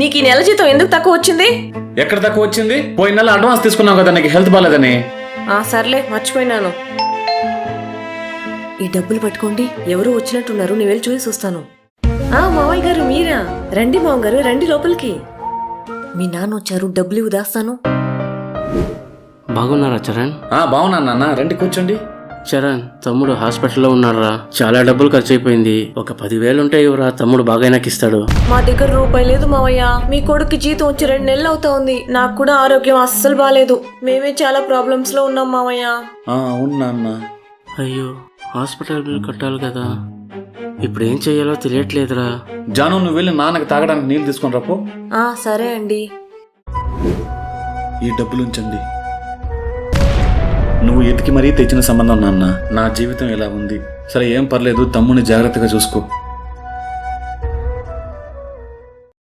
నీకు ఈ నెల జీతం ఎందుకు తక్కువ వచ్చింది? ఎక్కడ తక్కువ వచ్చింది? పోయిన నెల అడ్వాన్స్ తీసుకున్నావు కదా, నీకు హెల్త్ బాగాలేదని. సర్లే, మర్చిపోయినాను. ఈ డబ్బులు పట్టుకోండి, ఎవరో వచ్చినట్టున్నారు, నేను వెళ్ళి చూసి వస్తాను. మావయ్య గారు మీరా? రండి మావయ్య గారు, రండి లోపలికి. మీ నాన్న వచ్చారు, డబ్బులు ఇవ్వు దాస్తాను. బాగున్నారా చరణ్? బాగున్నా నాన్న, రండి కూర్చోండి. చరణ్, తమ్ముడు హాస్పిటల్లో ఉన్నారా? చాలా డబ్బులు ఖర్చు అయిపోయింది. ఒక 10,000 ఉంటే ఇవ్వరా, తమ్ముడు బాగా ఇస్తాడు. మా దగ్గర రూపాయి లేదు మావయ్య. మీ కొడుకు జీతం వచ్చి 2 నెలలు అవుతా ఉంది. నాకు కూడా ఆరోగ్యం అస్సలు బాగాలేదు. మేమే చాలా ప్రాబ్లమ్స్ లో ఉన్నాం మావయ్య. అవును నాన్న. అయ్యో, హాస్పిటల్ బిల్ కట్టాలి కదా, ఇప్పుడు ఏం చెయ్యాలో తెలియట్లేదురా. జాను, నువ్వు వెళ్ళి నాన్నకి తాగడానికి నీళ్ళు తీసుకొని రాపో. సరే అండి. ఈ డబ్బులు ఉంచండి. నువ్వు ఎతికి మరీ తెచ్చిన సంబంధం నాన్న. నా జీవితం ఇలా ఉంది. సరే, ఏం పర్లేదు, తమ్ముని జాగ్రత్తగా చూసుకో.